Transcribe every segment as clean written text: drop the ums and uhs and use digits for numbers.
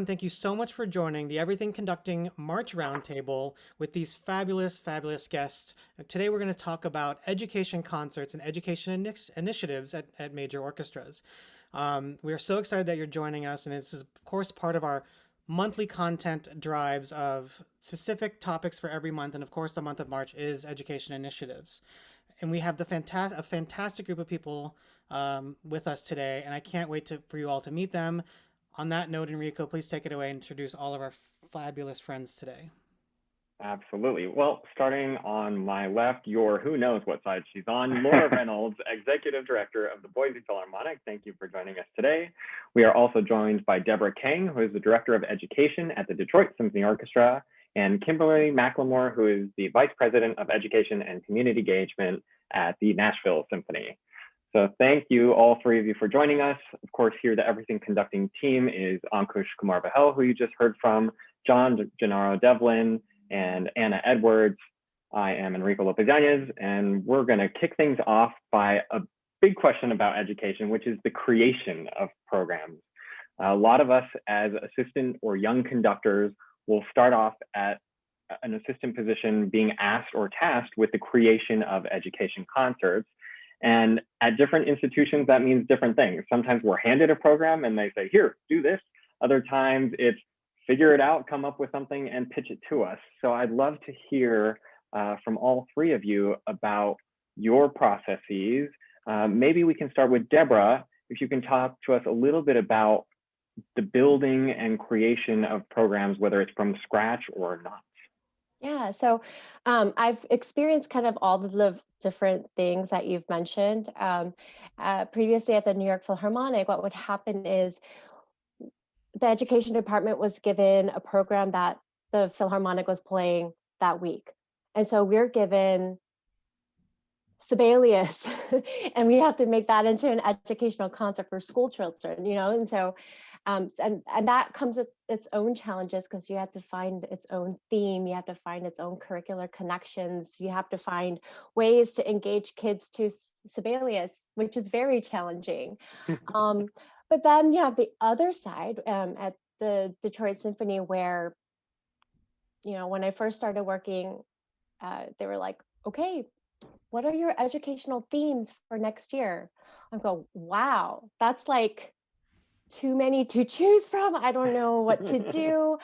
everyone. Thank you so much for joining the Everything Conducting March Roundtable with these fabulous, fabulous guests. Today, we're going to talk about education concerts and education initiatives at major orchestras. We are so excited that you're joining us, and this is, of course, part of our monthly content drives of specific topics for every month. And of course, the month of March is education initiatives. And we have a fantastic group of people with us today, and I can't wait for you all to meet them. On that note, Enrico, please take it away and introduce all of our fabulous friends today. Absolutely. Well, starting on my left, your who knows what side she's on, Laura Reynolds, Executive Director of the Boise Philharmonic. Thank you for joining us today. We are also joined by Debora Kang, who is the Director of Education at the Detroit Symphony Orchestra, and Kimberly McLemore, who is the Vice President of Education and Community Engagement at the Nashville Symphony. So thank you, all three of you, for joining us. Of course, here the Everything Conducting team is Ankush Kumar-Bahel, who you just heard from, John Gennaro Devlin, and Anna Edwards. I am Enrico Lopez-Yanez, and we're going to kick things off by a big question about education, which is the creation of programs. A lot of us as assistant or young conductors will start off at an assistant position being asked or tasked with the creation of education concerts. And at different institutions, that means different things. Sometimes we're handed a program and they say, here, do this. Other times it's figure it out, come up with something and pitch it to us. So I'd love to hear from all three of you about your processes. Maybe we can start with Debora, if you can talk to us a little bit about the building and creation of programs, whether it's from scratch or not. Yeah, so I've experienced kind of all the different things that you've mentioned. Previously at the New York Philharmonic, what would happen is the education department was given a program that the Philharmonic was playing that week. And so we're given Sibelius, and we have to make that into an educational concert for school children, and so and that comes with its own challenges because you have to find its own theme, you have to find its own curricular connections, you have to find ways to engage kids to Sibelius, which is very challenging. But then you have the other side at the Detroit Symphony where, when I first started working, they were like, okay, what are your educational themes for next year? I go, wow, that's like too many to choose from. I don't know what to do.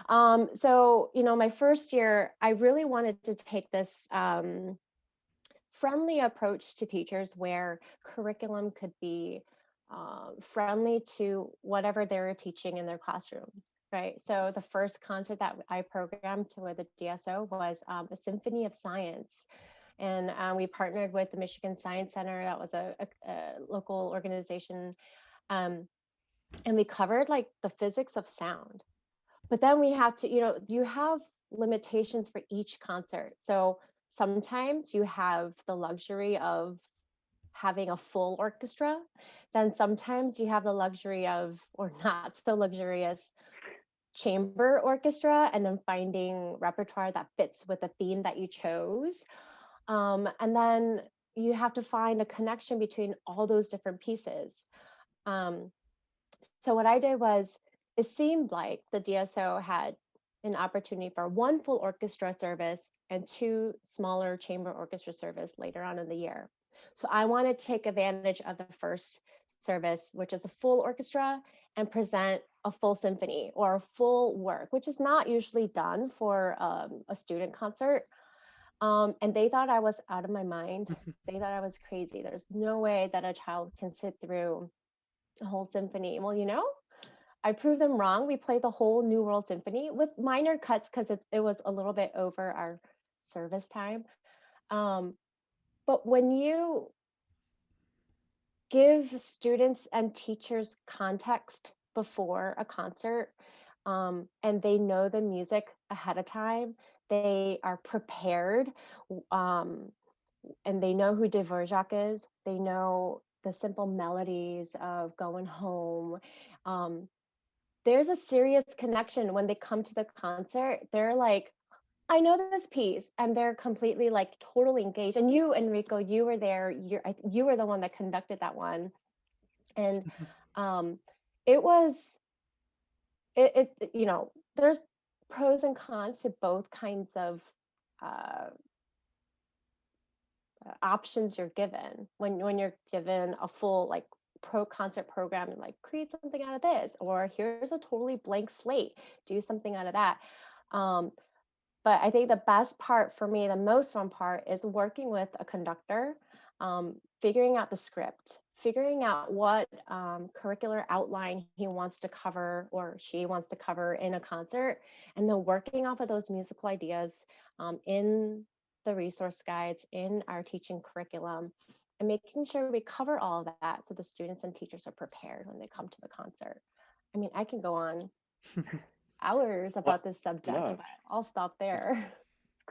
So, my first year, I really wanted to take this friendly approach to teachers where curriculum could be friendly to whatever they were teaching in their classrooms, right? So the first concert that I programmed with the DSO was a Symphony of Science. And we partnered with the Michigan Science Center. That was a local organization. And we covered like the physics of sound. But then we have to, you have limitations for each concert. So sometimes you have the luxury of having a full orchestra. Then sometimes you have the luxury of, or not so luxurious, chamber orchestra, and then finding repertoire that fits with the theme that you chose. And then you have to find a connection between all those different pieces. So what I did was, it seemed like the DSO had an opportunity for one full orchestra service and two smaller chamber orchestra service later on in the year. So I want to take advantage of the first service, which is a full orchestra, and present a full symphony or a full work, which is not usually done for a student concert. And they thought I was out of my mind. They thought I was crazy. There's no way that a child can sit through a whole symphony. Well, I proved them wrong. We played the whole New World Symphony with minor cuts because it was a little bit over our service time. But when you give students and teachers context before a concert, and they know the music ahead of time, they are prepared, and they know who Dvorak is, they know the simple melodies of Going Home. There's a serious connection when they come to the concert. They're like, I know this piece, and they're completely like totally engaged. And you, Enrico, you were there. You were the one that conducted that one, and it was there's pros and cons to both kinds of uh, options you're given when you're given a full like concert program and like create something out of this, or here's a totally blank slate, do something out of that. um, but I think the best part for me, the most fun part, is working with a conductor, figuring out the script, figuring out what curricular outline he wants to cover or she wants to cover in a concert, and then working off of those musical ideas in the resource guides, in our teaching curriculum, and making sure we cover all of that so the students and teachers are prepared when they come to the concert. I mean, I can go on hours Well, about this subject, no, but I'll stop there.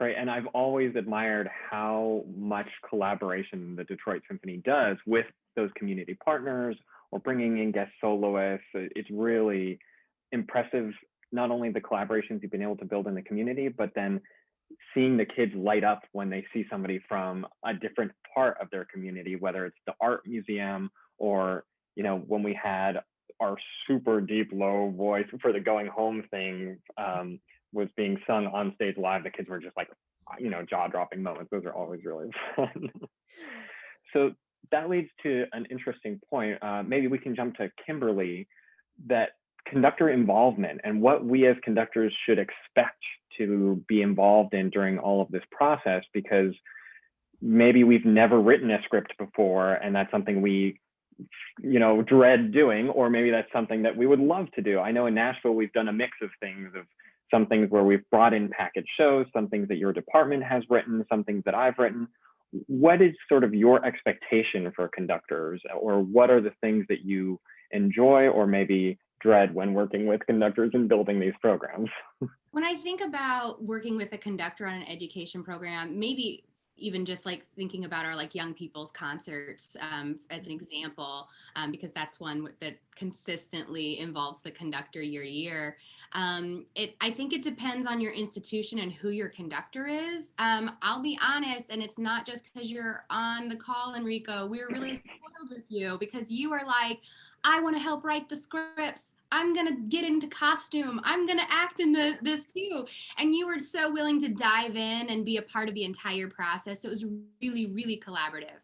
great. And I've always admired how much collaboration the Detroit Symphony does with those community partners or bringing in guest soloists. It's really impressive, not only the collaborations you've been able to build in the community, but then seeing the kids light up when they see somebody from a different part of their community, whether it's the art museum or, when we had our super deep low voice for the going home thing was being sung on stage live, the kids were just like, jaw dropping moments. Those are always really fun. So that leads to an interesting point. Maybe we can jump to Kimberly, that conductor involvement and what we as conductors should expect to be involved in during all of this process, because maybe we've never written a script before and that's something we dread doing, or maybe that's something that we would love to do. I know in Nashville we've done a mix of things, of some things where we've brought in package shows, some things that your department has written, some things that I've written. What is sort of your expectation for conductors, or what are the things that you enjoy or maybe dread when working with conductors and building these programs? When I think about working with a conductor on an education program, maybe even just like thinking about our like young people's concerts as an example, because that's one that consistently involves the conductor year to year. I think it depends on your institution and who your conductor is. I'll be honest, and it's not just because you're on the call, Enrico. We were really spoiled with you because you are like, I want to help write the scripts. I'm going to get into costume. I'm going to act in this too. And you were so willing to dive in and be a part of the entire process. So it was really, really collaborative.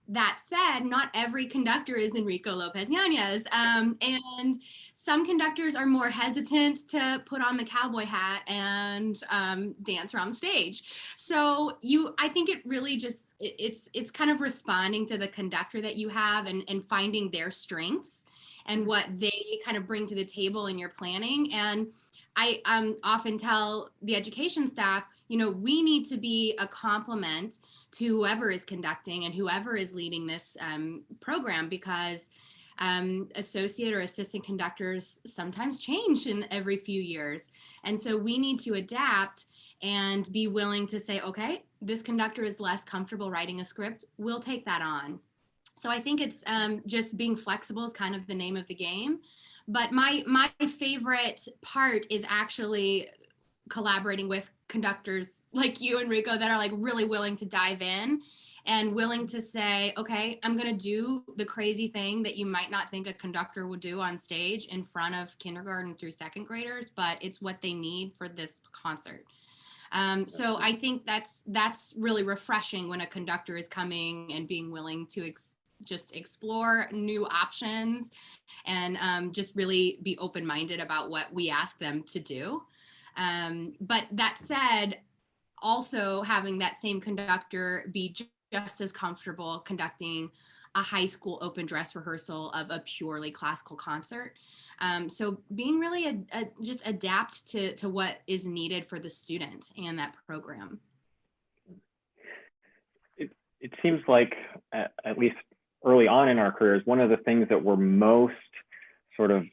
That said, not every conductor is Enrico Lopez Yanez. And some conductors are more hesitant to put on the cowboy hat and dance around the stage. So I think it really just, it's kind of responding to the conductor that you have and finding their strengths and what they kind of bring to the table in your planning. And I often tell the education staff, we need to be a complement to whoever is conducting and whoever is leading this program, because associate or assistant conductors sometimes change in every few years. And so we need to adapt and be willing to say, okay, this conductor is less comfortable writing a script. We'll take that on. So I think it's just being flexible is kind of the name of the game. But my favorite part is actually collaborating with conductors like you, Enrico, that are like really willing to dive in and willing to say, okay, I'm going to do the crazy thing that you might not think a conductor would do on stage in front of kindergarten through second graders, but it's what they need for this concert. So I think that's really refreshing when a conductor is coming and being willing to just explore new options and just really be open-minded about what we ask them to do. But that said, also having that same conductor be just as comfortable conducting a high school open dress rehearsal of a purely classical concert. So being really just adapt to what is needed for the student and that program. It seems like, at least early on in our careers, one of the things that we're most sort of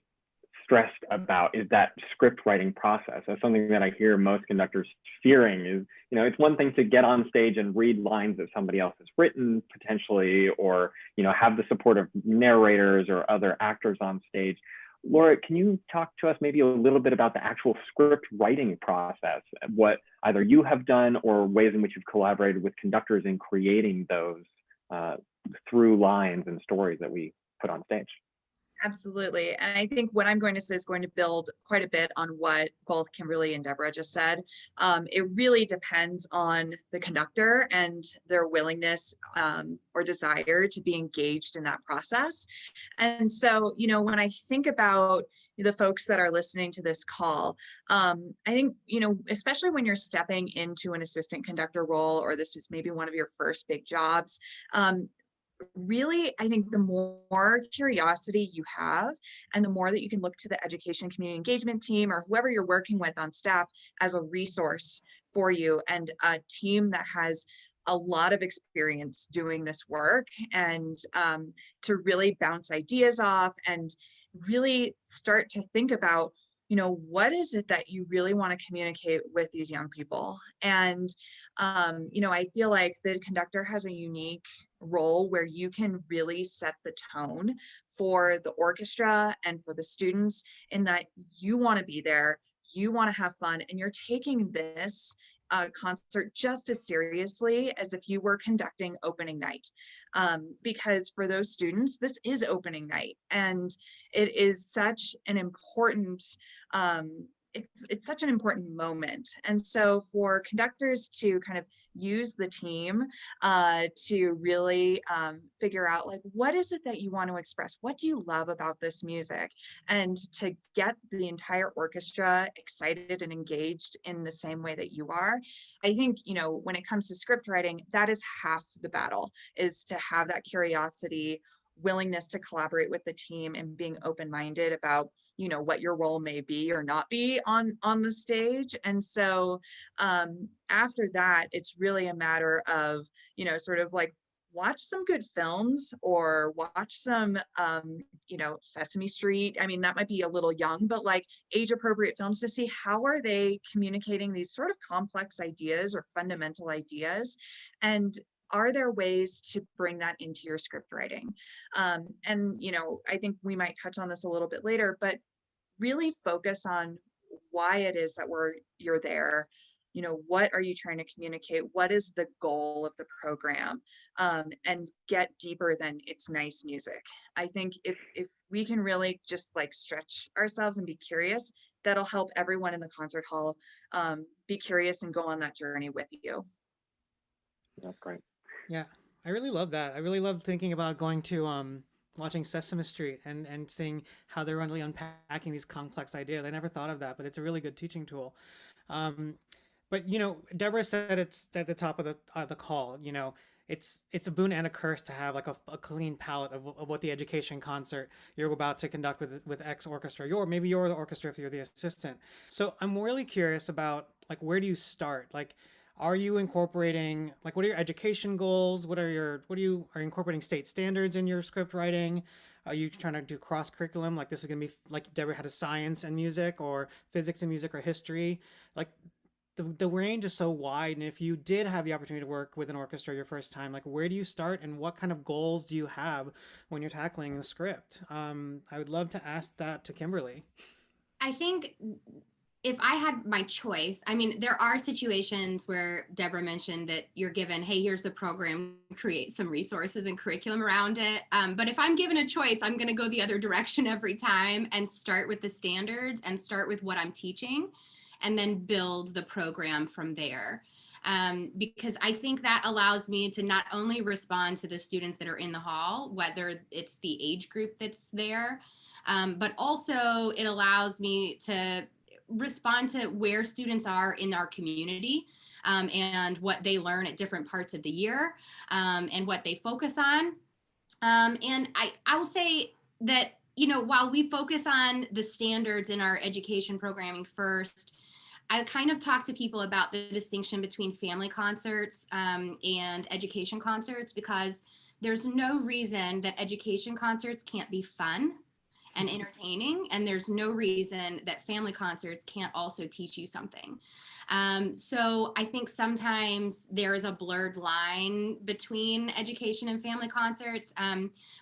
stressed about is that script writing process. That's something that I hear most conductors fearing is, it's one thing to get on stage and read lines that somebody else has written potentially, or, have the support of narrators or other actors on stage. Laura, can you talk to us maybe a little bit about the actual script writing process, what either you have done or ways in which you've collaborated with conductors in creating those through lines and stories that we put on stage? Absolutely. And I think what I'm going to say is going to build quite a bit on what both Kimberly and Debora just said. It really depends on the conductor and their willingness or desire to be engaged in that process. And so, you know, when I think about the folks that are listening to this call, I think, you know, especially when you're stepping into an assistant conductor role, or this is maybe one of your first big jobs, really, I think the more curiosity you have and the more that you can look to the education community engagement team or whoever you're working with on staff as a resource for you, and a team that has a lot of experience doing this work, and to really bounce ideas off and really start to think about, you know, what is it that you really want to communicate with these young people. And you know, I feel like the conductor has a unique role where you can really set the tone for the orchestra and for the students, in that you want to be there, you want to have fun, and you're taking this concert just as seriously as if you were conducting opening night. Because for those students, this is opening night, and it is such an important it's such an important moment. And so for conductors to kind of use the team to really figure out, like, what is it that you want to express? What do you love about this music? And to get the entire orchestra excited and engaged in the same way that you are. I think, you know, when it comes to script writing, that is half the battle, is to have that curiosity, willingness to collaborate with the team, and being open-minded about, you know, what your role may be or not be on the stage. And so after that, it's really a matter of, you know, sort of like, watch some good films or watch some you know, Sesame Street. I mean, that might be a little young, but like age appropriate films, to see how are they communicating these sort of complex ideas or fundamental ideas, and are there ways to bring that into your script writing? And, you know, I think we might touch on this a little bit later, but really focus on why it is that you're there. You know, what are you trying to communicate? What is the goal of the program? And get deeper than it's nice music. I think if we can really just like stretch ourselves and be curious, that'll help everyone in the concert hall be curious and go on that journey with you. That's great. Yeah, I really love that. I really love thinking about going to watching Sesame Street and seeing how they're really unpacking these complex ideas. I never thought of that, but it's a really good teaching tool. Um, but you know, Deborah said it's at the top of the call. You know, it's a boon and a curse to have like a clean palette of what the education concert you're about to conduct with X orchestra. Maybe you're the orchestra if you're the assistant. So I'm really curious about, like, where do you start? Like, are you incorporating, like, what are your education goals? Are you incorporating state standards in your script writing? Are you trying to do cross curriculum? Like, this is going to be like Deborah had a science and music, or physics and music, or history. Like, the range is so wide. And if you did have the opportunity to work with an orchestra your first time, like, where do you start and what kind of goals do you have when you're tackling the script? I would love to ask that to Kimberly. I think if I had my choice, I mean, there are situations where Debora mentioned that you're given, hey, here's the program, create some resources and curriculum around it. But if I'm given a choice, I'm going to go the other direction every time and start with the standards and start with what I'm teaching, and then build the program from there. Because I think that allows me to not only respond to the students that are in the hall, whether it's the age group that's there, but also it allows me to respond to where students are in our community, and what they learn at different parts of the year, and what they focus on. And I will say that, you know, while we focus on the standards in our education programming first, I kind of talk to people about the distinction between family concerts and education concerts, because there's no reason that education concerts can't be fun and entertaining, and there's no reason that family concerts can't also teach you something. So I think sometimes there is a blurred line between education and family concerts,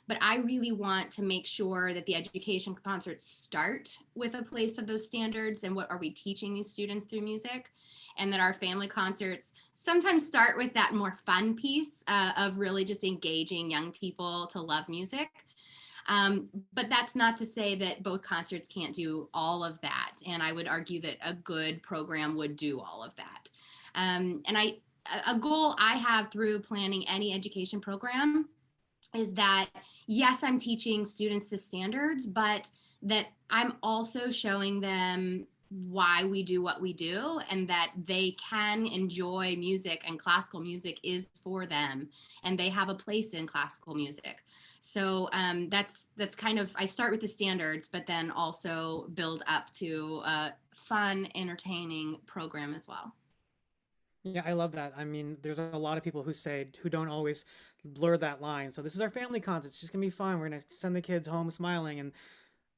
but I really want to make sure that the education concerts start with a place of those standards and what are we teaching these students through music, and that our family concerts sometimes start with that more fun piece of really just engaging young people to love music. But that's not to say that both concerts can't do all of that. And I would argue that a good program would do all of that. A goal I have through planning any education program is that, yes, I'm teaching students the standards, but that I'm also showing them why we do what we do, and that they can enjoy music, and classical music is for them, and they have a place in classical music. So that's kind of, I start with the standards, but then also build up to a fun, entertaining program as well. Yeah, I love that. I mean, there's a lot of people who don't always blur that line. So this is our family concert. It's just gonna be fun. We're gonna send the kids home smiling, and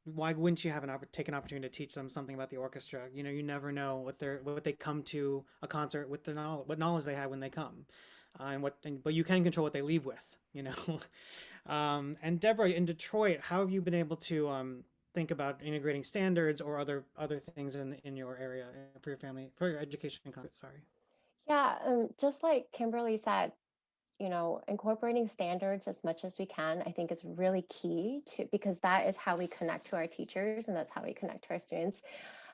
why wouldn't you have take an opportunity to teach them something about the orchestra? You know, you never know what they come to a concert with, the knowledge, what knowledge they have when they come, but you can control what they leave with. You know, and Deborah, in Detroit, how have you been able to think about integrating standards or other things in your area for your family for your education concert? Sorry. Yeah, just like Kimberly said, incorporating standards as much as we can, I think is really key to, because that is how we connect to our teachers and that's how we connect to our students.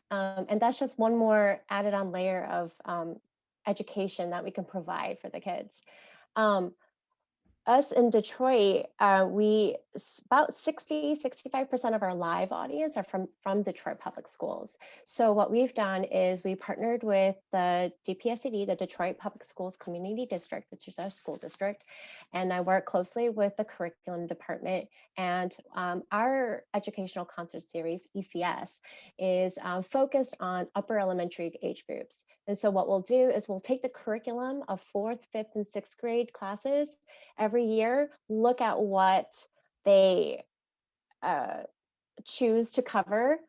And that's just one more added on layer of education that we can provide for the kids. Um, Us in Detroit, about 65% of our live audience are from Detroit Public Schools. So what we've done is we partnered with the DPSCD, the Detroit Public Schools Community District, which is our school district, and I work closely with the curriculum department. And our educational concert series, ECS, is focused on upper elementary age groups. And so what we'll do is we'll take the curriculum of 4th, 5th, and 6th grade classes every year, look at what they choose to cover.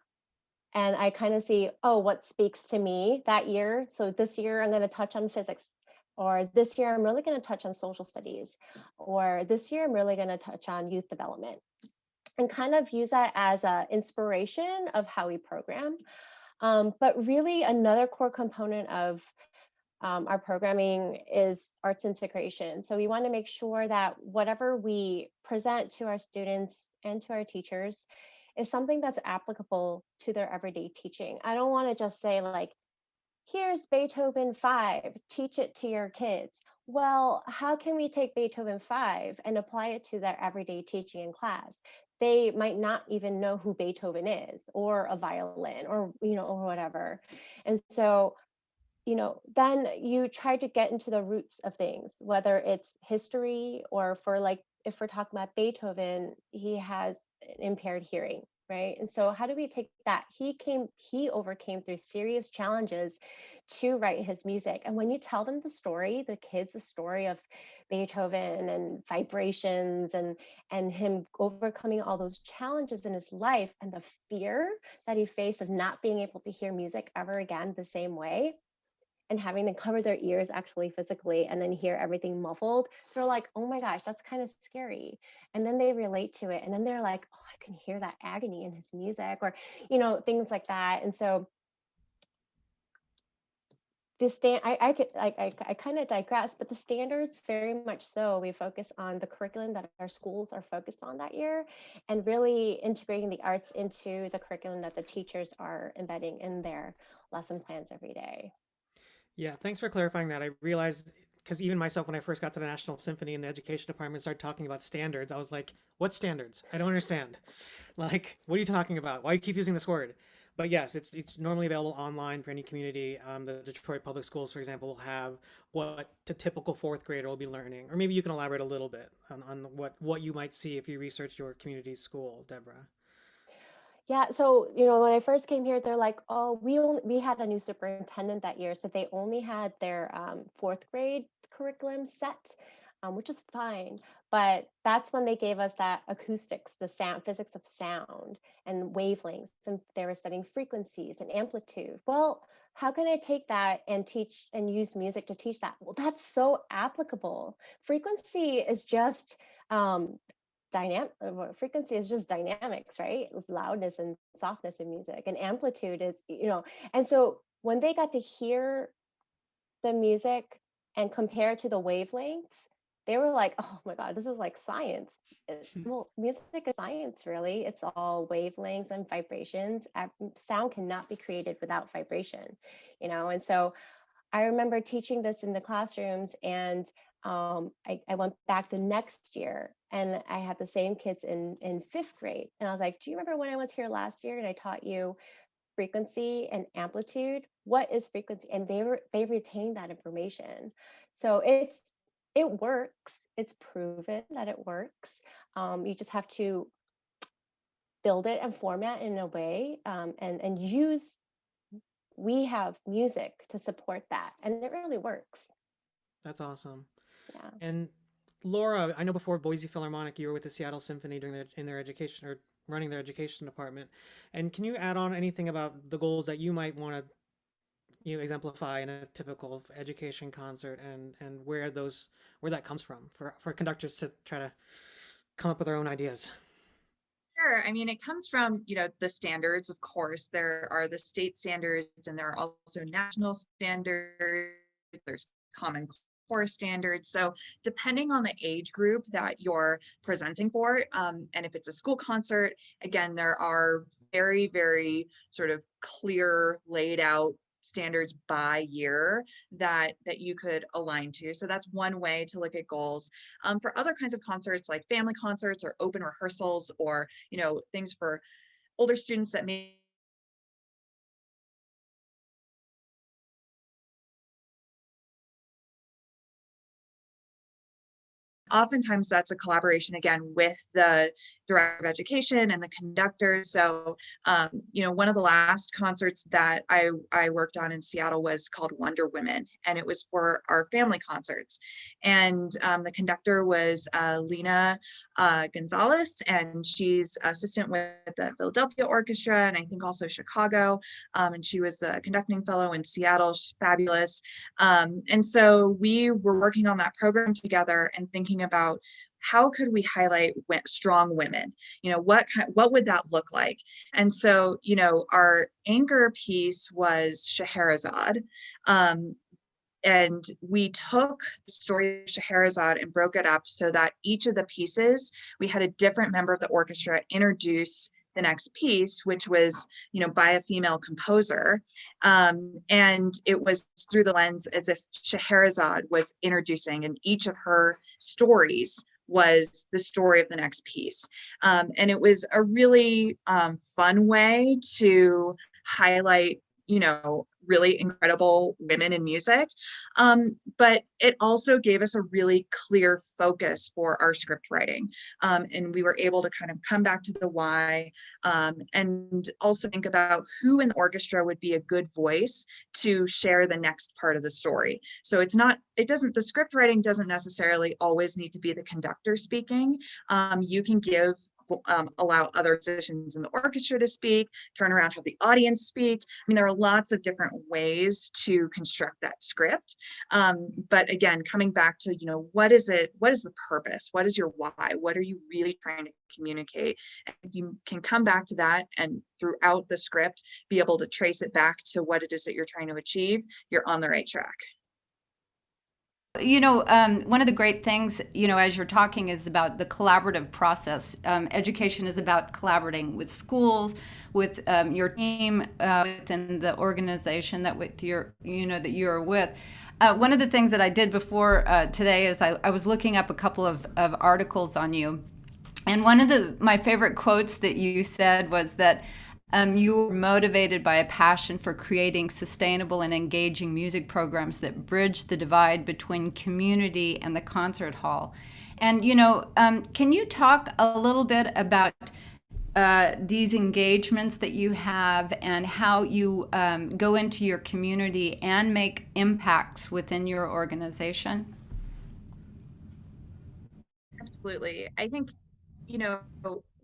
And I kind of see, oh, what speaks to me that year. So this year I'm going to touch on physics, or this year I'm really going to touch on social studies, or this year I'm really going to touch on youth development, and kind of use that as an inspiration of how we program. But really another core component of our programming is arts integration. So we want to make sure that whatever we present to our students and to our teachers is something that's applicable to their everyday teaching. I don't want to just say like, here's Beethoven 5, teach it to your kids. Well, how can we take Beethoven 5 and apply it to their everyday teaching in class? They might not even know who Beethoven is, or a violin, or or whatever. And so then you try to get into the roots of things, whether it's history, or for like, if we're talking about Beethoven, he has an impaired hearing, right? And so how do we take that? He overcame through serious challenges to write his music. And when you tell them the kids, the story of Beethoven and vibrations and him overcoming all those challenges in his life, and the fear that he faced of not being able to hear music ever again the same way, and having to cover their ears actually physically and then hear everything muffled, they're like, oh my gosh, that's kind of scary. And then they relate to it, and then they're like, oh, I can hear that agony in his music, or things like that. And so I kind of digress, but the standards, very much so, we focus on the curriculum that our schools are focused on that year, and really integrating the arts into the curriculum that the teachers are embedding in their lesson plans every day. Yeah, thanks for clarifying that. I realized, because even myself, when I first got to the National Symphony and the education department started talking about standards, I was like, what standards? I don't understand. Like, what are you talking about? Why do you keep using this word? But yes, it's normally available online for any community. The Detroit Public Schools, for example, will have what a typical fourth grader will be learning. Or maybe you can elaborate a little bit on what you might see if you research your community school, Deborah. Yeah, so when I first came here, they're like, "Oh, we had a new superintendent that year, so they only had their 4th grade curriculum set, which is fine. But that's when they gave us that acoustics, the sound, physics of sound, and wavelengths, and they were studying frequencies and amplitude. Well, how can I take that and teach and use music to teach that? Well, that's so applicable. Frequency is just um, frequency is just dynamics, right? Loudness and softness in music, and amplitude is, and so when they got to hear the music and compare to the wavelengths, they were like, oh my God, this is like science. Well, music is science, really. It's all wavelengths and vibrations. Sound cannot be created without vibration, And so I remember teaching this in the classrooms, and I went back the next year, and I had the same kids in fifth grade. And I was like, do you remember when I was here last year and I taught you frequency and amplitude? What is frequency? And they retained that information. So it works. It's proven that it works. You just have to build it and format in a way, and use. We have music to support that, and it really works. That's awesome. Yeah. And Laura, I know before Boise Philharmonic, you were with the Seattle Symphony in their education, or running their education department. And can you add on anything about the goals that you might want to exemplify in a typical education concert, and where that comes from for conductors to try to come up with their own ideas? Sure. I mean, it comes from, the standards, of course. There are the state standards, and there are also national standards. There's common core standards. So depending on the age group that you're presenting for, and if it's a school concert, again, there are very, very sort of clear, laid out standards by year that you could align to. So that's one way to look at goals. For other kinds of concerts, like family concerts or open rehearsals, or things for older students that may oftentimes that's a collaboration again with the director of education and the conductor. So, one of the last concerts that I worked on in Seattle was called Wonder Women, and it was for our family concerts. And the conductor was Lena Gonzalez, and she's assistant with the Philadelphia Orchestra, and I think also Chicago. And she was a conducting fellow in Seattle. She's fabulous. And so we were working on that program together and thinking about how could we highlight strong women. What would that look like? And so our anchor piece was Scheherazade, and we took the story of Scheherazade and broke it up so that each of the pieces, we had a different member of the orchestra introduce the next piece, which was, by a female composer. And it was through the lens as if Scheherazade was introducing, and each of her stories was the story of the next piece. And it was a really fun way to highlight, really incredible women in music. But it also gave us a really clear focus for our script writing. And we were able to kind of come back to the why, and also think about who in the orchestra would be a good voice to share the next part of the story. So the script writing doesn't necessarily always need to be the conductor speaking. You can allow other musicians in the orchestra to speak, turn around, have the audience speak. I mean, there are lots of different ways to construct that script. But again, coming back to, what is the purpose? What is your why? What are you really trying to communicate? And if you can come back to that and throughout the script, be able to trace it back to what it is that you're trying to achieve, you're on the right track. One of the great things, as you're talking, is about the collaborative process. Education is about collaborating with schools, with your team, within the organization that that you're with. One of the things that I did before today is I was looking up a couple of articles on you. And one of my favorite quotes that you said was that you were motivated by a passion for creating sustainable and engaging music programs that bridge the divide between community and the concert hall. And, can you talk a little bit about these engagements that you have and how you go into your community and make impacts within your organization? Absolutely. I think,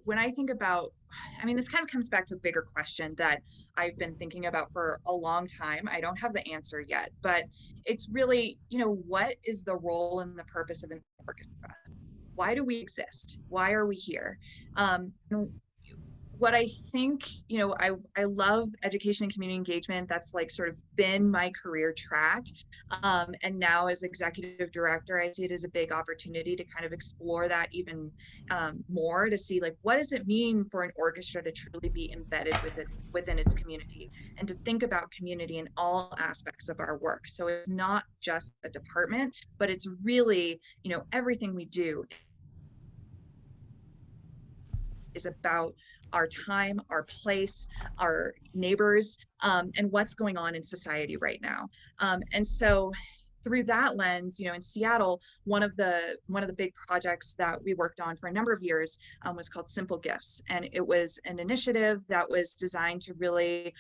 when I think about, this kind of comes back to a bigger question that I've been thinking about for a long time. I don't have the answer yet, but it's really, what is the role and the purpose of an orchestra? Why do we exist? Why are we here? what I think, I love education and community engagement. That's like sort of been my career track. And now as executive director, I see it as a big opportunity to kind of explore that even more, to see like, what does it mean for an orchestra to truly be embedded within its community, and to think about community in all aspects of our work. So it's not just a department, but it's really, everything we do is about our time, our place, our neighbors, and what's going on in society right now. And so through that lens, in Seattle, one of the big projects that we worked on for a number of years was called Simple Gifts, and it was an initiative that was designed to really,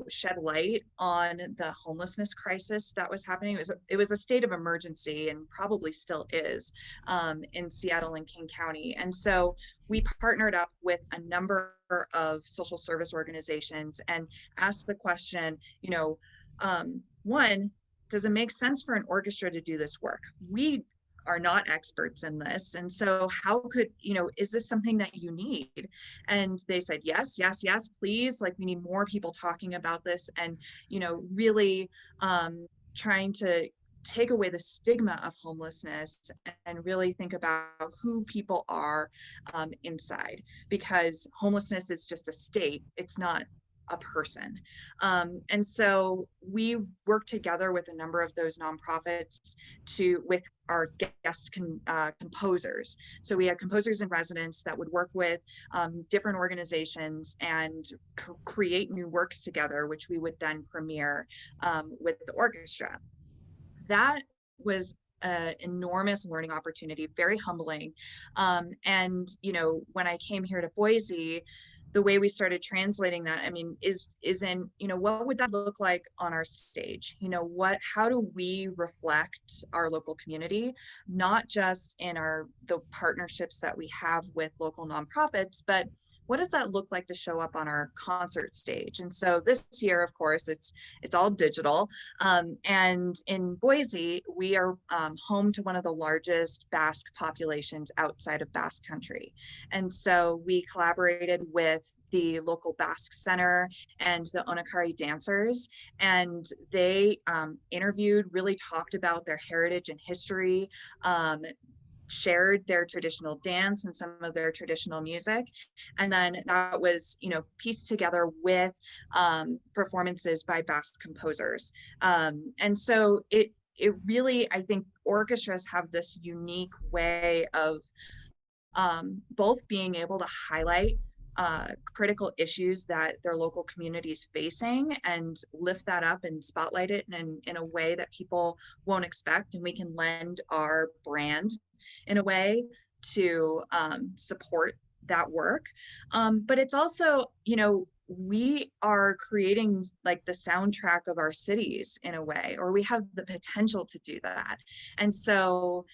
shed light on the homelessness crisis that was happening. It was a state of emergency, and probably still is, in Seattle and King County. And so we partnered up with a number of social service organizations and asked the question, one, does it make sense for an orchestra to do this work? We are not experts in this. And so how could, is this something that you need? And they said, yes, yes, yes, please. Like, we need more people talking about this, and, really trying to take away the stigma of homelessness and really think about who people are inside, because homelessness is just a state. It's not a person. And so we work together with a number of those nonprofits with our guest composers. So we had composers in residence that would work with different organizations and create new works together, which we would then premiere with the orchestra. That was an enormous learning opportunity, very humbling. And, when I came here to Boise, the way we started translating that, is in, what would that look like on our stage? How do we reflect our local community, not just in the partnerships that we have with local nonprofits, but what does that look like to show up on our concert stage? And so this year, of course, it's all digital. And in Boise, we are home to one of the largest Basque populations outside of Basque Country. And so we collaborated with the local Basque Center and the Onakari dancers, and they interviewed, really talked about their heritage and history, shared their traditional dance and some of their traditional music. And then that was, pieced together with performances by Basque composers. And so it really, I think orchestras have this unique way of both being able to highlight critical issues that their local community is facing and lift that up and spotlight it in a way that people won't expect, and we can lend our brand in a way to support that work. But it's also, we are creating like the soundtrack of our cities in a way, or we have the potential to do that. And so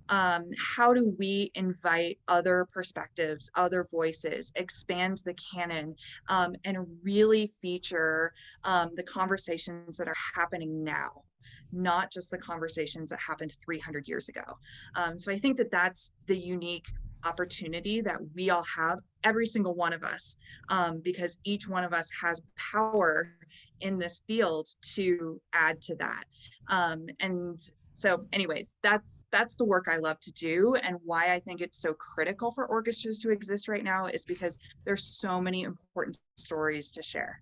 how do we invite other perspectives, other voices, expand the canon, and really feature the conversations that are happening now, not just the conversations that happened 300 years ago. So I think that that's the unique opportunity that we all have, every single one of us, because each one of us has power in this field to add to that. And so anyways, that's the work I love to do, and why I think it's so critical for orchestras to exist right now is because there's so many important stories to share.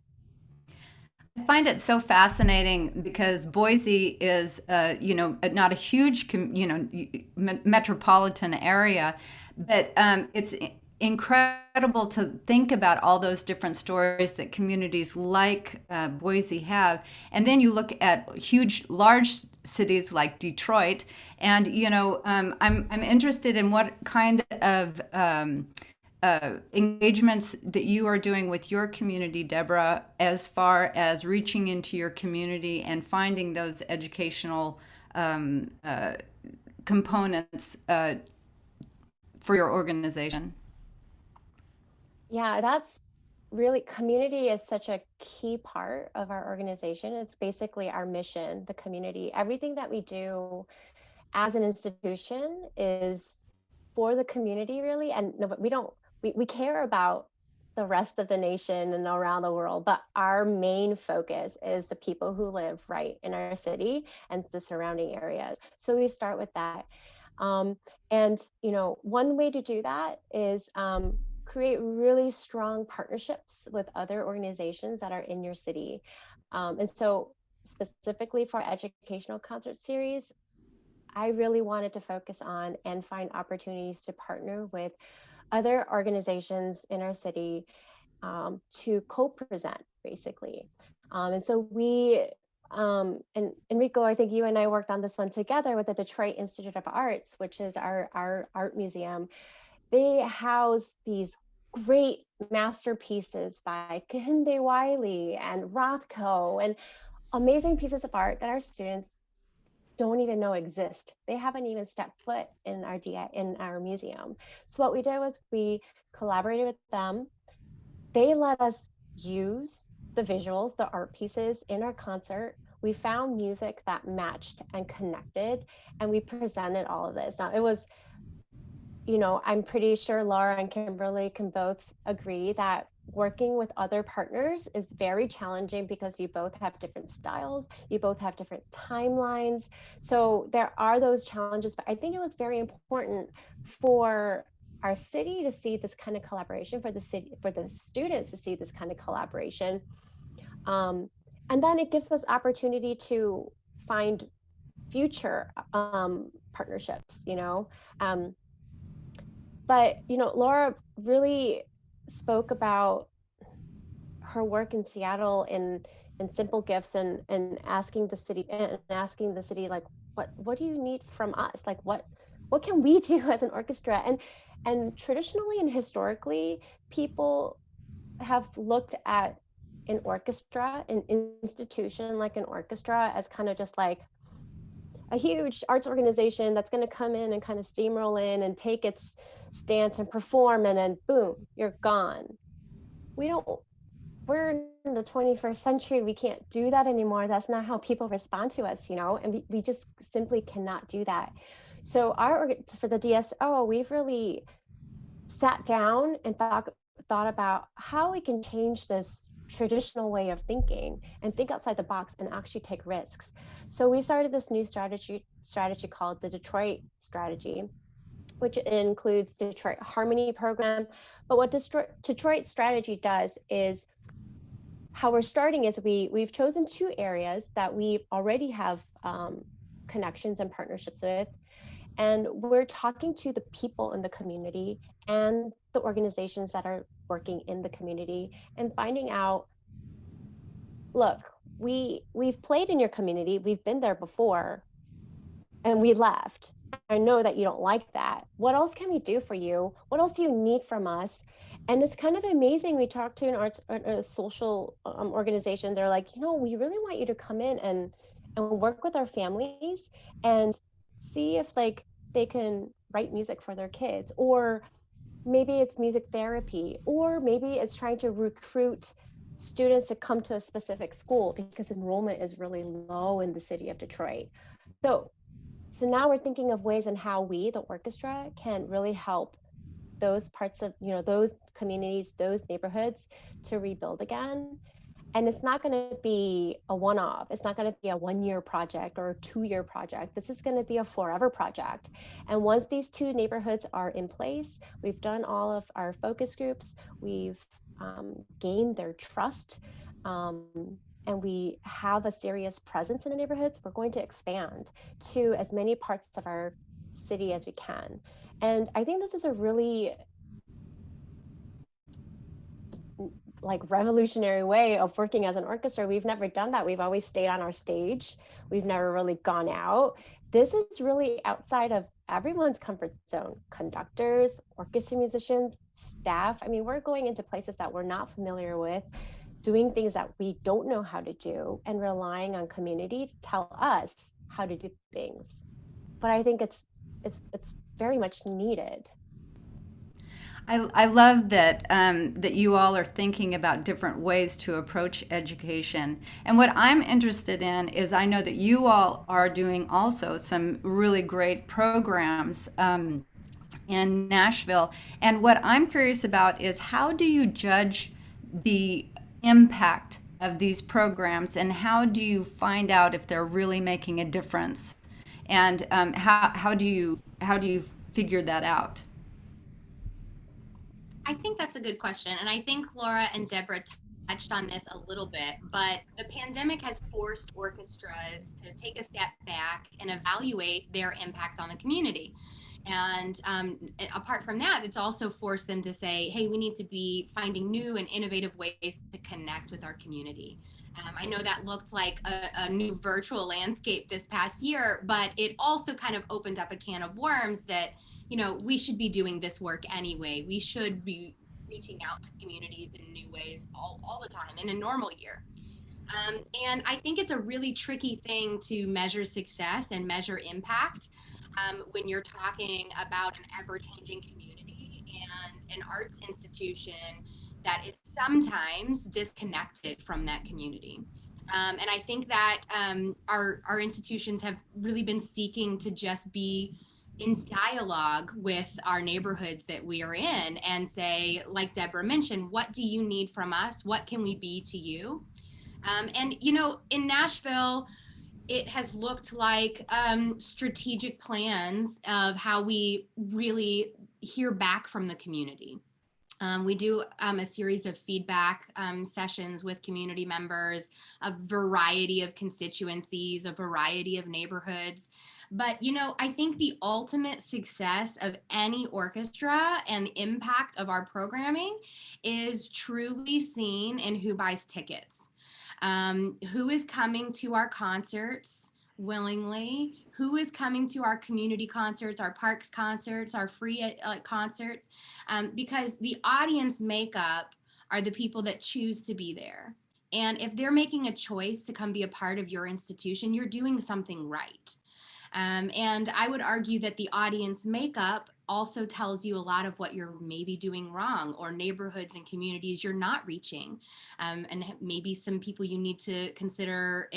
I find it so fascinating because Boise is, not a huge, metropolitan area, but it's incredible to think about all those different stories that communities like Boise have. And then you look at large cities like Detroit, and I'm interested in what kind of engagements that you are doing with your community, Debora, as far as reaching into your community and finding those educational components for your organization. Yeah, that's really, community is such a key part of our organization. It's basically our mission, the community. Everything that we do as an institution is for the community, really. And no, but we care about the rest of the nation and around the world, but our main focus is the people who live right in our city and the surrounding areas. So we start with that. And, you know, one way to do that is create really strong partnerships with other organizations that are in your city. And so specifically for educational concert series, I really wanted to focus on and find opportunities to partner with other organizations in our city to co-present, basically. And so and Enrico, I think you and I worked on this one together with the Detroit Institute of Arts, which is our art museum. They house these great masterpieces by Kehinde Wiley and Rothko, and amazing pieces of art that our students don't even know exist. They haven't even stepped foot in our museum. So what we did was we collaborated with them. They let us use the visuals, the art pieces in our concert. We found music that matched and connected, and we presented all of this. Now, it was, you know, I'm pretty sure Laura and Kimberly can both agree that working with other partners is very challenging because you both have different styles, you both have different timelines. So there are those challenges, but I think it was very important for our city to see this kind of collaboration, for the students to see this kind of collaboration. And then it gives us opportunity to find future partnerships, you know. But, you know, Laura really spoke about her work in Seattle in simple gifts and asking the city like, what do you need from us? Like, what can we do as an orchestra? And traditionally and historically, people have looked at an orchestra, an institution like an orchestra, as kind of just like a huge arts organization that's going to come in and kind of steamroll in and take its stance and perform, and then boom, you're gone. We're in the 21st century. We can't do that anymore. That's not how people respond to us, you know, and we just simply cannot do that. So for the DSO, we've really sat down and thought about how we can change this traditional way of thinking and think outside the box and actually take risks. So we started this new strategy called the Detroit strategy, which includes Detroit Harmony program. But what Detroit strategy does is, how we're starting is we've chosen 2 areas that we already have connections and partnerships with. And we're talking to the people in the community and the organizations that are working in the community and finding out, look, we've played in your community, we've been there before, and we left. I know that you don't like that. What else can we do for you? What else do you need from us? And it's kind of amazing. We talked to an arts or a social organization. They're like, you know, we really want you to come in and work with our families and see if like they can write music for their kids, or maybe it's music therapy, or maybe it's trying to recruit students to come to a specific school because enrollment is really low in the city of Detroit. So now we're thinking of ways in how we, the orchestra, can really help those parts of, you know, those communities, those neighborhoods to rebuild again. And it's not going to be a one-off. It's not going to be a 1-year project or a 2-year project. This is going to be a forever project. And once these 2 neighborhoods are in place, we've done all of our focus groups, we've gained their trust, and we have a serious presence in the neighborhoods, we're going to expand to as many parts of our city as we can. And I think this is a really like revolutionary way of working as an orchestra. We've never done that. We've always stayed on our stage. We've never really gone out. This is really outside of everyone's comfort zone. Conductors, orchestra musicians, staff. I mean, we're going into places that we're not familiar with, doing things that we don't know how to do, and relying on community to tell us how to do things. But I think it's very much needed. I love that that you all are thinking about different ways to approach education. And what I'm interested in is, I know that you all are doing also some really great programs in Nashville. And what I'm curious about is, how do you judge the impact of these programs, and how do you find out if they're really making a difference? And how do you figure that out? I think that's a good question. And I think Laura and Deborah touched on this a little bit, but the pandemic has forced orchestras to take a step back and evaluate their impact on the community. And apart from that, it's also forced them to say, hey, we need to be finding new and innovative ways to connect with our community. I know that looked like a new virtual landscape this past year, but it also kind of opened up a can of worms that, you know, we should be doing this work anyway. We should be reaching out to communities in new ways all the time in a normal year. And I think it's a really tricky thing to measure success and measure impact when you're talking about an ever changing community and an arts institution that is sometimes disconnected from that community. And I think that our institutions have really been seeking to just be in dialogue with our neighborhoods that we are in and say, like Deborah mentioned, what do you need from us? What can we be to you? And, you know, in Nashville, it has looked like strategic plans of how we really hear back from the community. We do a series of feedback sessions with community members, a variety of constituencies, a variety of neighborhoods. But, you know, I think the ultimate success of any orchestra and the impact of our programming is truly seen in who buys tickets, who is coming to our concerts willingly, who is coming to our community concerts, our parks concerts, our free concerts, because the audience makeup are the people that choose to be there. And if they're making a choice to come be a part of your institution, you're doing something right. And I would argue that the audience makeup also tells you a lot of what you're maybe doing wrong, or neighborhoods and communities you're not reaching, and maybe some people you need to consider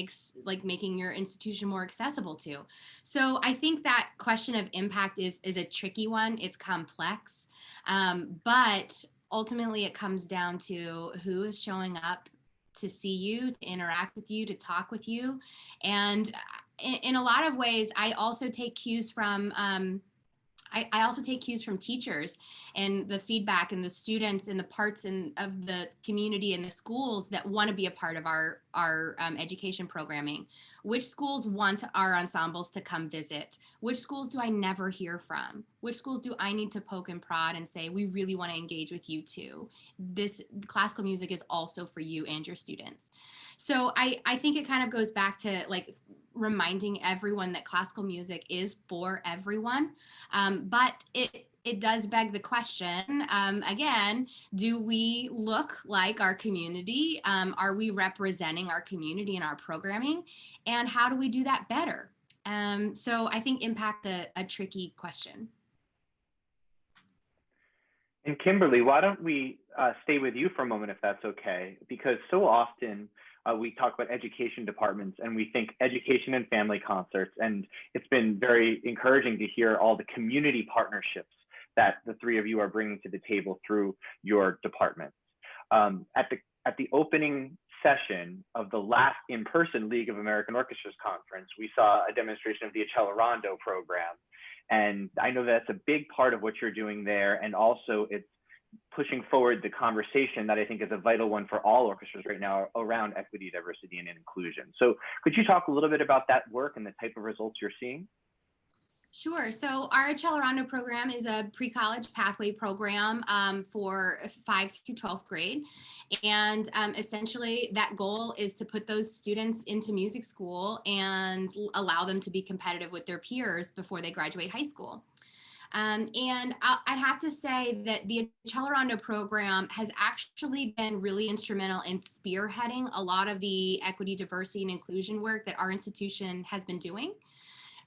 like making your institution more accessible to. So I think that question of impact is a tricky one. It's complex, but ultimately it comes down to who is showing up to see you, to interact with you, to talk with you. And in a lot of ways, I also take cues from I also take cues from teachers and the feedback and the students and the parts of the community and the schools that want to be a part of our education programming. Which schools want our ensembles to come visit? Which schools do I never hear from? Which schools do I need to poke and prod and say, we really want to engage with you too? This classical music is also for you and your students. So I think it kind of goes back to like reminding everyone that classical music is for everyone. But it does beg the question, again, do we look like our community? Are we representing our community in our programming? And how do we do that better? So I think impact a tricky question. And Kimberly, why don't we stay with you for a moment, if that's okay? Because so often we talk about education departments and we think education and family concerts. And it's been very encouraging to hear all the community partnerships that the three of you are bringing to the table through your departments. At the opening session of the last in-person League of American Orchestras conference, we saw a demonstration of the Accelerando program. And I know that's a big part of what you're doing there. And also it's pushing forward the conversation that I think is a vital one for all orchestras right now around equity, diversity, and inclusion. So could you talk a little bit about that work and the type of results you're seeing? Sure. So our Accelerando program is a pre-college pathway program for 5th through 12th grade. And essentially that goal is to put those students into music school and allow them to be competitive with their peers before they graduate high school. And I'd have to say that the Accelerando program has actually been really instrumental in spearheading a lot of the equity, diversity, and inclusion work that our institution has been doing.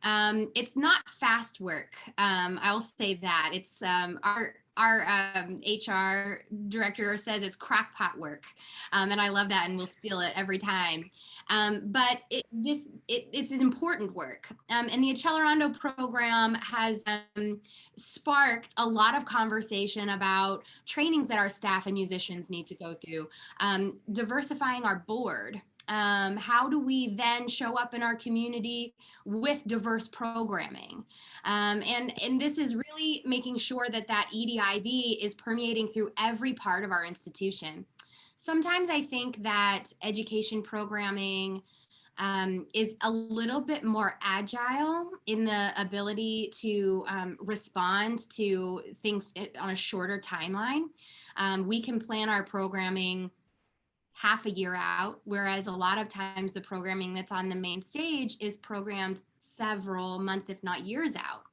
It's not fast work. I'll say that. It's our our HR director says it's crackpot work, and I love that, and we'll steal it every time. But it's an important work, and the Accelerando program has sparked a lot of conversation about trainings that our staff and musicians need to go through, diversifying our board. How do we then show up in our community with diverse programming? And this is really making sure that EDIB is permeating through every part of our institution. Sometimes I think that education programming is a little bit more agile in the ability to respond to things on a shorter timeline. We can plan our programming half a year out, whereas a lot of times the programming that's on the main stage is programmed several months, if not years out.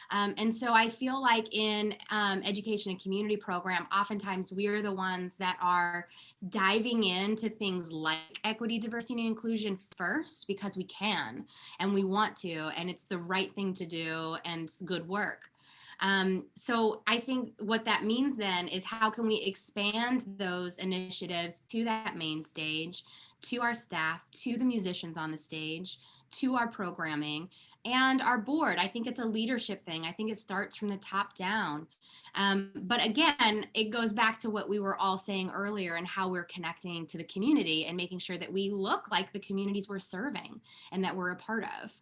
And so I feel like in education and community program, oftentimes we're the ones that are diving into things like equity, diversity, and inclusion first because we can and we want to, and it's the right thing to do and it's good work. So I think what that means then is how can we expand those initiatives to that main stage, to our staff, to the musicians on the stage, to our programming and our board. I think it's a leadership thing. I think it starts from the top down. But again, it goes back to what we were all saying earlier and how we're connecting to the community and making sure that we look like the communities we're serving and that we're a part of.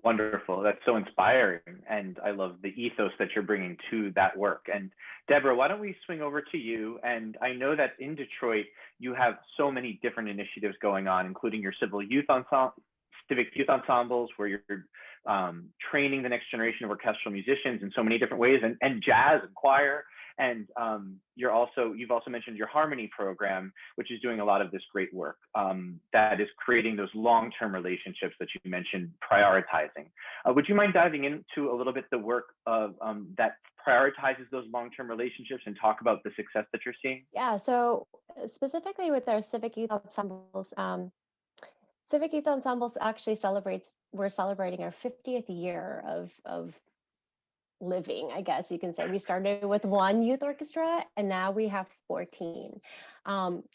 Wonderful. That's so inspiring. And I love the ethos that you're bringing to that work. And Debora, why don't we swing over to you? And I know that in Detroit, you have so many different initiatives going on, including your civic youth ensembles, where you're training the next generation of orchestral musicians in so many different ways, and jazz and choir. And you've also mentioned your harmony program, which is doing a lot of this great work that is creating those long-term relationships that you mentioned, prioritizing. Would you mind diving into a little bit the work of that prioritizes those long-term relationships and talk about the success that you're seeing? Yeah, so specifically with our civic youth ensembles, actually we're celebrating our 50th year of living, I guess you can say. We started with one youth orchestra and now we have 14.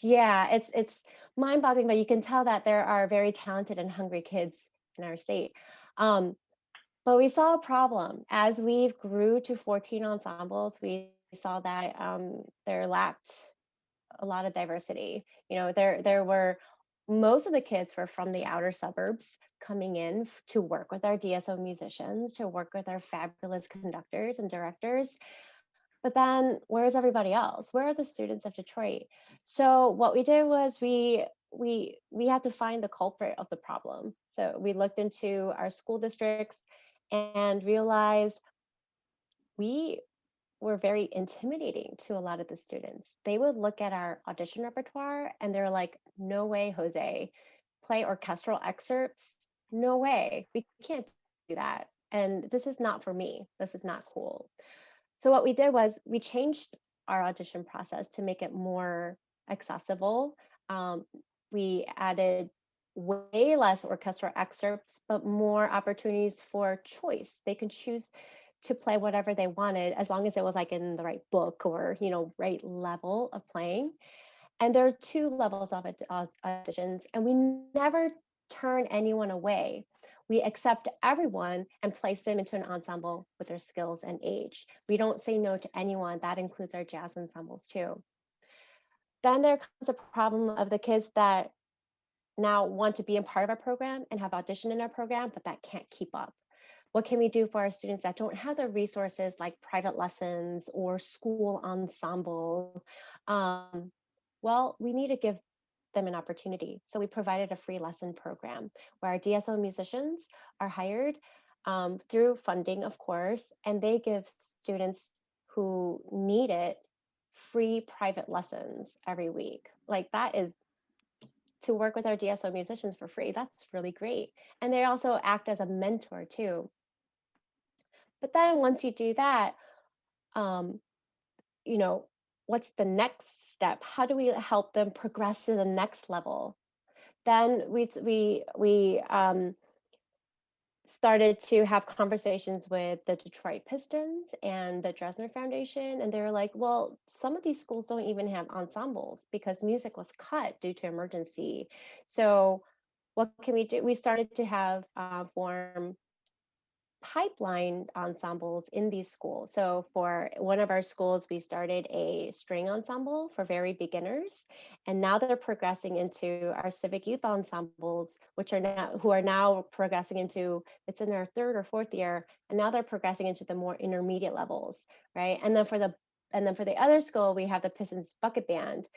Yeah, it's mind-boggling, but you can tell that there are very talented and hungry kids in our state. But we saw a problem. As we grew to 14 ensembles, we saw that there lacked a lot of diversity. You know, there were, most of the kids were from the outer suburbs coming in to work with our DSO musicians, to work with our fabulous conductors and directors. But then where's everybody else? Where are the students of Detroit? So what we did was we had to find the culprit of the problem. So we looked into our school districts and realized we were very intimidating to a lot of the students. They would look at our audition repertoire and they're like, no way, Jose, play orchestral excerpts? No way, we can't do that. And this is not for me, this is not cool. So what we did was we changed our audition process to make it more accessible. We added way less orchestral excerpts, but more opportunities for choice. They could choose to play whatever they wanted, as long as it was like in the right book or, you know, right level of playing. And there are 2 levels of auditions, and we never turn anyone away. We accept everyone and place them into an ensemble with their skills and age. We don't say no to anyone. That includes our jazz ensembles too. Then there comes a problem of the kids that now want to be a part of our program and have auditioned in our program, but that can't keep up. What can we do for our students that don't have the resources like private lessons or school ensemble? Well, we need to give them an opportunity. So we provided a free lesson program where our DSO musicians are hired through funding, of course, and they give students who need it free private lessons every week. Like, that is to work with our DSO musicians for free. That's really great. And they also act as a mentor too. But then once you do that, you know, what's the next step? How do we help them progress to the next level? Then we started to have conversations with the Detroit Pistons and the Dresner Foundation, and they were like, well, some of these schools don't even have ensembles because music was cut due to emergency. So what can we do? We started to have form pipeline ensembles in these schools. So for one of our schools, we started a string ensemble for very beginners, and now they're progressing into our civic youth ensembles, which are now progressing into, it's in their third or fourth year, and now they're progressing into the more intermediate levels, right? And then for the other school, we have the Pistons Bucket Band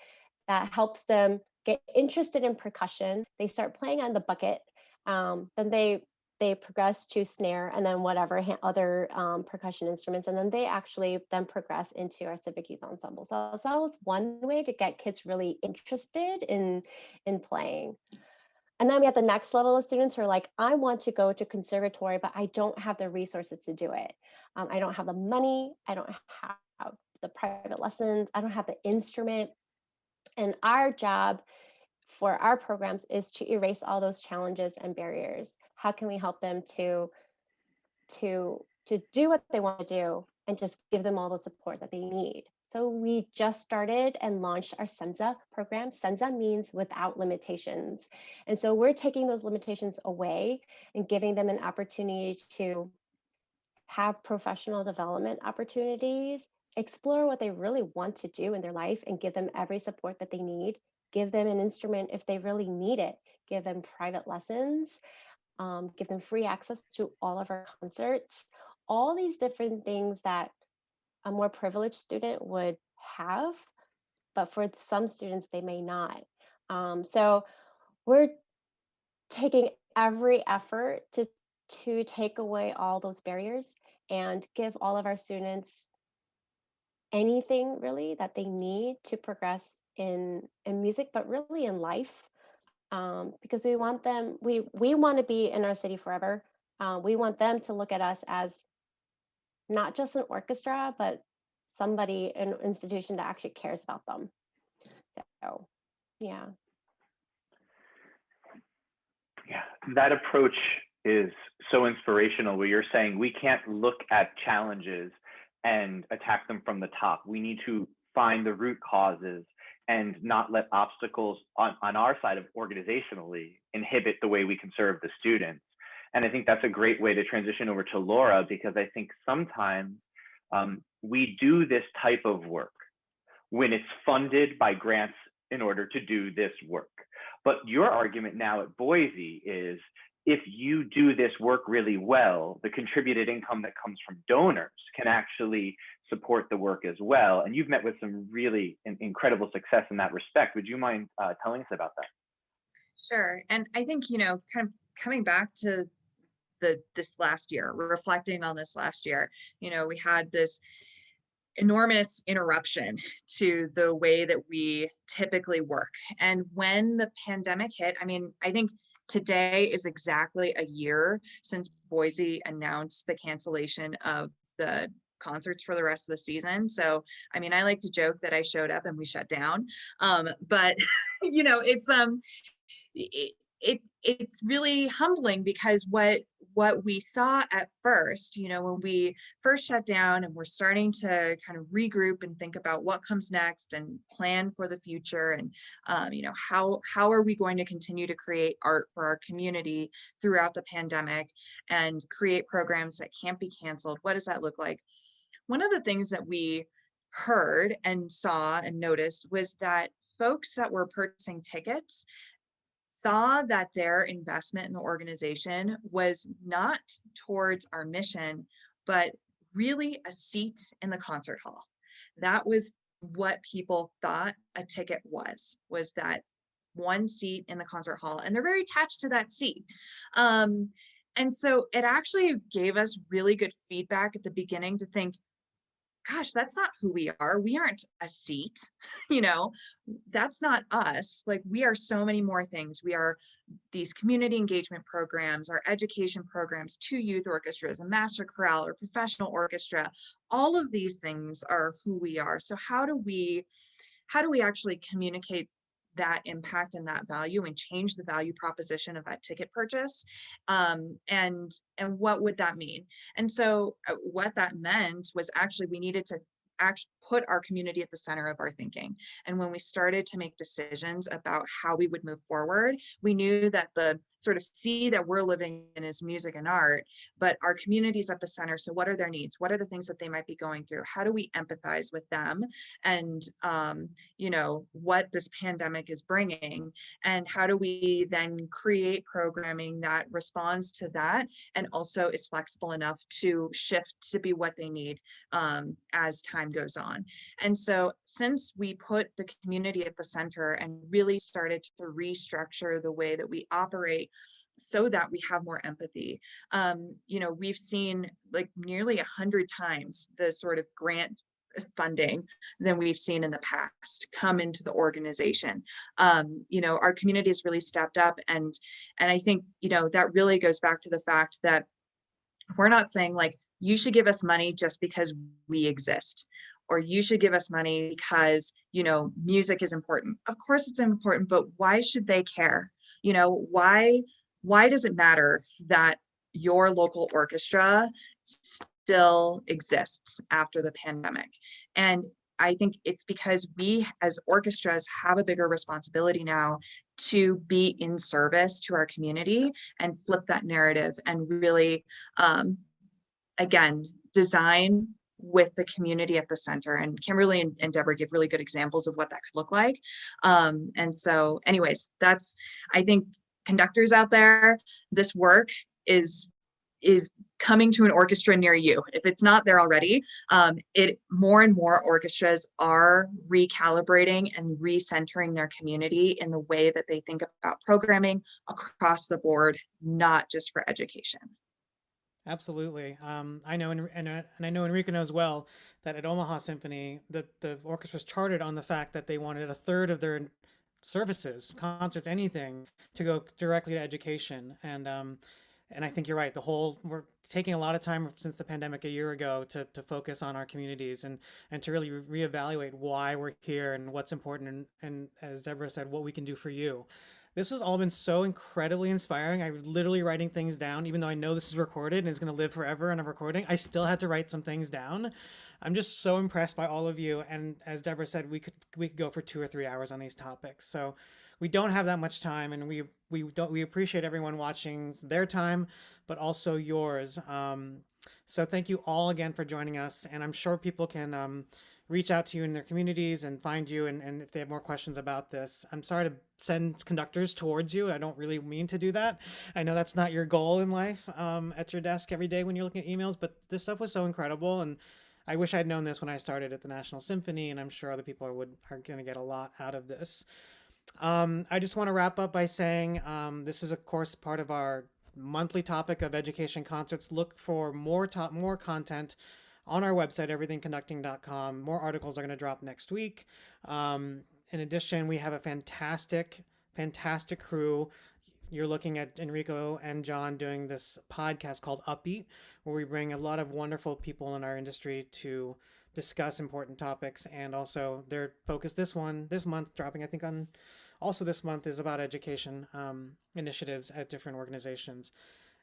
that helps them get interested in percussion. They start playing on the bucket, then they progress to snare and then whatever other percussion instruments, and then they actually then progress into our civic youth ensemble. So that was one way to get kids really interested in playing. And then we have the next level of students who are like, I want to go to conservatory, but I don't have the resources to do it. I don't have the money, I don't have the private lessons, I don't have the instrument. And our job for our programs is to erase all those challenges and barriers. How can we help them to do what they want to do and just give them all the support that they need? So we just started and launched our Senza program. Senza means without limitations. And so we're taking those limitations away and giving them an opportunity to have professional development opportunities, explore what they really want to do in their life, and give them every support that they need. Give them an instrument if they really need it. Give them private lessons. Give them free access to all of our concerts. All these different things that a more privileged student would have, but for some students, they may not. So we're taking every effort to take away all those barriers and give all of our students anything really that they need to progress in music, but really in life, because we want them, we want to be in our city forever. We want them to look at us as not just an orchestra, but somebody, an institution that actually cares about them. So, yeah. Yeah, that approach is so inspirational where you're saying we can't look at challenges and attack them from the top. We need to find the root causes and not let obstacles on our side of organizationally inhibit the way we can serve the students. And I think that's a great way to transition over to Laura, because I think sometimes we do this type of work when it's funded by grants in order to do this work. But your argument now at Boise is, if you do this work really well, the contributed income that comes from donors can actually support the work as well. And you've met with some really incredible success in that respect. Would you mind telling us about that? Sure. And I think, kind of coming back to this last year, reflecting on this last year, we had this enormous interruption to the way that we typically work. And when the pandemic hit, I think today is exactly a year since Boise announced the cancellation of the concerts for the rest of the season. So, I like to joke that I showed up and we shut down. But it's really humbling, because what we saw at first, when we first shut down and we're starting to kind of regroup and think about what comes next and plan for the future, and how are we going to continue to create art for our community throughout the pandemic and create programs that can't be canceled? What does that look like? One of the things that we heard and saw and noticed was that folks that were purchasing tickets saw that their investment in the organization was not towards our mission, but really a seat in the concert hall. That was what people thought a ticket was that one seat in the concert hall, and they're very attached to that seat. And so it actually gave us really good feedback at the beginning to think, gosh, that's not who we are. We aren't a seat, that's not us. Like, we are so many more things. We are these community engagement programs, our education programs, 2 youth orchestras, a master chorale, or professional orchestra. All of these things are who we are. So how do we actually communicate that impact and that value and change the value proposition of that ticket purchase. And what would that mean? And so what that meant was actually we needed to put our community at the center of our thinking. And when we started to make decisions about how we would move forward, we knew that the sort of sea that we're living in is music and art, but our community is at the center. So what are their needs? What are the things that they might be going through? How do we empathize with them? And, you know, what this pandemic is bringing, and how do we then create programming that responds to that and also is flexible enough to shift to be what they need as time goes on. And so since we put the community at the center and really started to restructure the way that we operate so that we have more empathy, you know, we've seen like nearly 100 times the sort of grant funding than we've seen in the past come into the organization. You know, our community has really stepped up, and I think, you know, that really goes back to the fact that we're not saying like, you should give us money just because we exist, or you should give us money because, you know, music is important. Of course it's important, but why should they care? You know, why does it matter that your local orchestra still exists after the pandemic? And I think it's because we as orchestras have a bigger responsibility now to be in service to our community and flip that narrative and really, again, design with the community at the center. And Kimberly and Debora give really good examples of what that could look like. And so anyways, that's, I think, conductors out there, this work is coming to an orchestra near you. If it's not there already, more and more orchestras are recalibrating and recentering their community in the way that they think about programming across the board, not just for education. Absolutely. I know, and I know Enrico knows well that at Omaha Symphony, the orchestra's chartered on the fact that they wanted a third of their services, concerts, anything, to go directly to education. And I think you're right. We're taking a lot of time since the pandemic a year ago to focus on our communities and to really reevaluate why we're here and what's important, and as Debora said, what we can do for you. This has all been so incredibly inspiring. I was literally writing things down, even though I know this is recorded and it's going to live forever on a recording. I still had to write some things down. I'm just so impressed by all of you. And as Debora said, we could go for 2 or 3 hours on these topics. So we don't have that much time, and we appreciate everyone watching their time, but also yours. So thank you all again for joining us. And I'm sure people can reach out to you in their communities and find you, and if they have more questions about this. I'm sorry to send conductors towards you. I don't really mean to do that. I know that's not your goal in life, at your desk every day when you're looking at emails, but this stuff was so incredible, and I wish I'd known this when I started at the National Symphony, and I'm sure other people are going to get a lot out of this. I just want to wrap up by saying this is, of course, part of our monthly topic of education concerts. Look for more content on our website, everythingconducting.com. More articles are going to drop next week. In addition, we have a fantastic crew. You're looking at Enrico and John doing this podcast called Upbeat, where we bring a lot of wonderful people in our industry to discuss important topics. And also their focus this month, dropping I think on also this month, is about education initiatives at different organizations.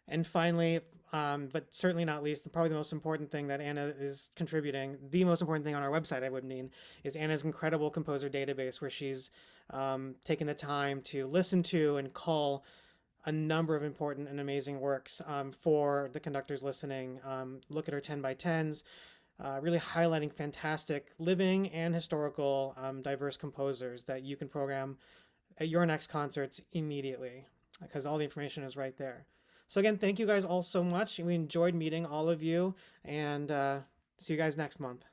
And finally, but certainly not least, probably the most important thing that Anna is contributing, the most important thing on our website, I would mean, is Anna's incredible composer database, where she's taken the time to listen to and cull a number of important and amazing works for the conductors listening. Look at her 10x10s, really highlighting fantastic living and historical diverse composers that you can program at your next concerts immediately, because all the information is right there. So again, thank you guys all so much. We enjoyed meeting all of you, and see you guys next month.